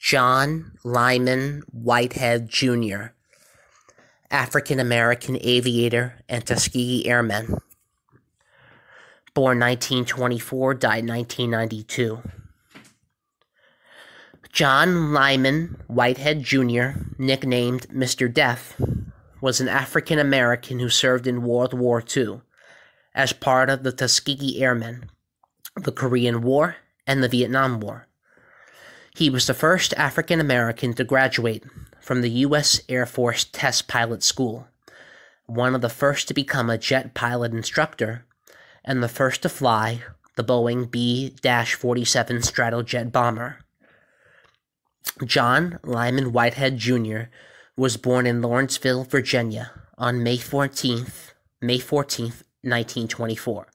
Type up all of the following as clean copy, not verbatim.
John Lyman Whitehead, Jr., African-American aviator and Tuskegee Airmen. Born 1924, died 1992. John Lyman Whitehead, Jr., nicknamed Mr. Death, was an African-American who served in World War II as part of the Tuskegee Airmen, the Korean War, and the Vietnam War. He was the first African-American to graduate from the U.S. Air Force Test Pilot School, one of the first to become a jet pilot instructor, and the first to fly the Boeing B-47 Stratojet bomber. John Lyman Whitehead, Jr. was born in Lawrenceville, Virginia, on May 14th, 1924.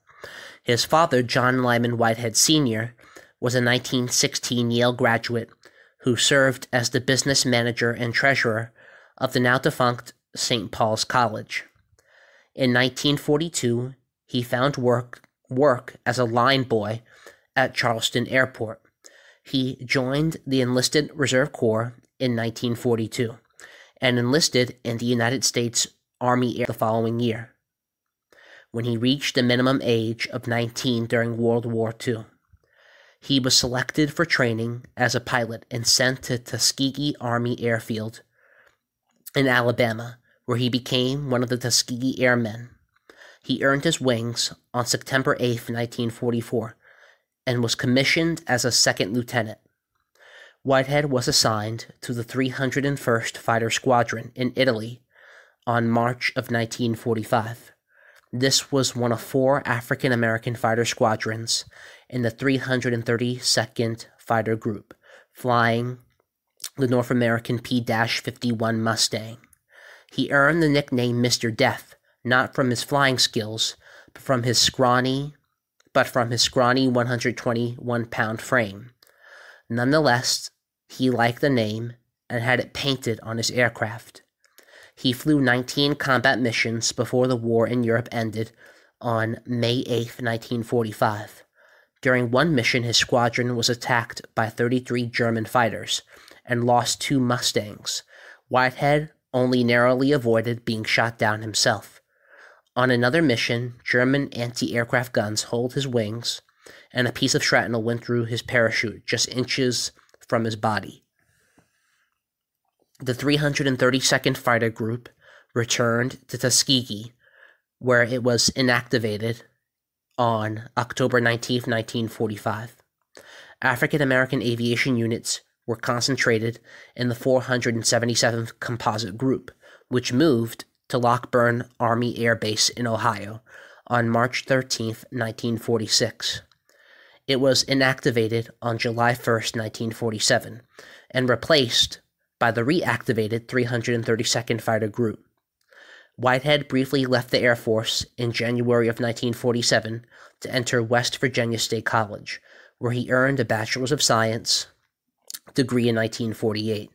His father, John Lyman Whitehead, Sr., was a 1916 Yale graduate who served as the business manager and treasurer of the now-defunct St. Paul's College. In 1942, he found work as a line boy at Charleston Airport. He joined the Enlisted Reserve Corps in 1942 and enlisted in the United States Army Air the following year, when he reached the minimum age of 19 during World War II. He was selected for training as a pilot and sent to Tuskegee Army Airfield in Alabama, where he became one of the Tuskegee Airmen. He earned his wings on September 8, 1944, and was commissioned as a second lieutenant. Whitehead was assigned to the 301st Fighter Squadron in Italy on March of 1945. This was one of 4 African-American fighter squadrons in the 332nd Fighter Group, flying the North American P-51 Mustang. He earned the nickname Mr. Death, not from his flying skills, but from his scrawny 121-pound frame. Nonetheless, he liked the name and had it painted on his aircraft. He flew 19 combat missions before the war in Europe ended on May 8, 1945. During one mission, his squadron was attacked by 33 German fighters and lost 2 Mustangs. Whitehead only narrowly avoided being shot down himself. On another mission, German anti-aircraft guns holed his wings, and a piece of shrapnel went through his parachute just inches from his body. The 332nd Fighter Group returned to Tuskegee, where it was inactivated on October 19, 1945. African-American aviation units were concentrated in the 477th Composite Group, which moved to Lockburn Army Air Base in Ohio on March 13, 1946. It was inactivated on July 1, 1947, and replaced by the reactivated 332nd Fighter Group. Whitehead briefly left the Air Force in January of 1947 to enter West Virginia State College, where he earned a Bachelor's of Science degree in 1948.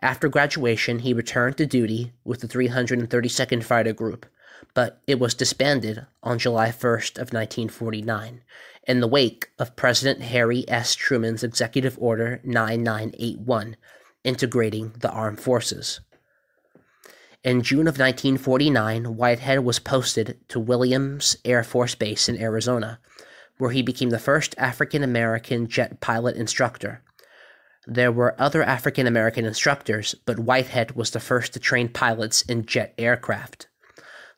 After graduation, he returned to duty with the 332nd Fighter Group, but it was disbanded on July 1st of 1949 in the wake of President Harry S. Truman's Executive Order 9981, integrating the armed forces. In June of 1949, Whitehead was posted to Williams Air Force Base in Arizona, where he became the first African-American jet pilot instructor. There were other African-American instructors, but Whitehead was the first to train pilots in jet aircraft.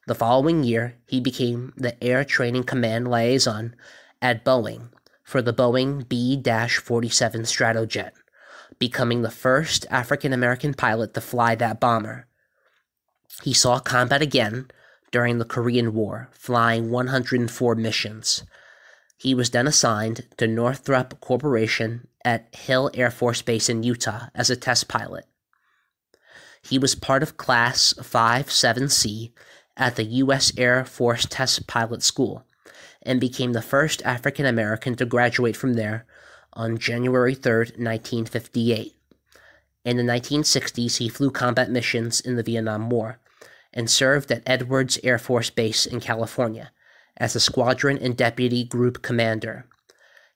The following year, he became the Air Training Command Liaison at Boeing for the Boeing B-47 Stratojet, becoming the first African-American pilot to fly that bomber. He saw combat again during the Korean War, flying 104 missions. He was then assigned to Northrop Corporation at Hill Air Force Base in Utah as a test pilot. He was part of Class 57C at the U.S. Air Force Test Pilot School and became the first African-American to graduate from there on January 3, 1958. In the 1960s, he flew combat missions in the Vietnam War and served at Edwards Air Force Base in California as a squadron and deputy group commander.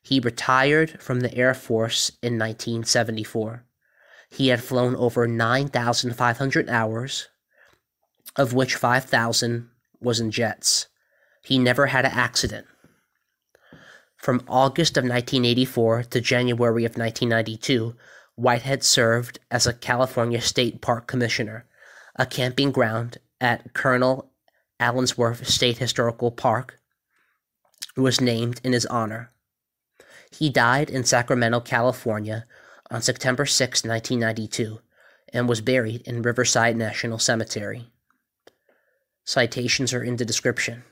He retired from the Air Force in 1974. He had flown over 9,500 hours, of which 5,000 was in jets. He never had an accident. From August of 1984 to January of 1992, Whitehead served as a California State Park Commissioner. A camping ground at Colonel Allensworth State Historical Park was named in his honor. He died in Sacramento, California on September 6, 1992, and was buried in Riverside National Cemetery. Citations are in the description.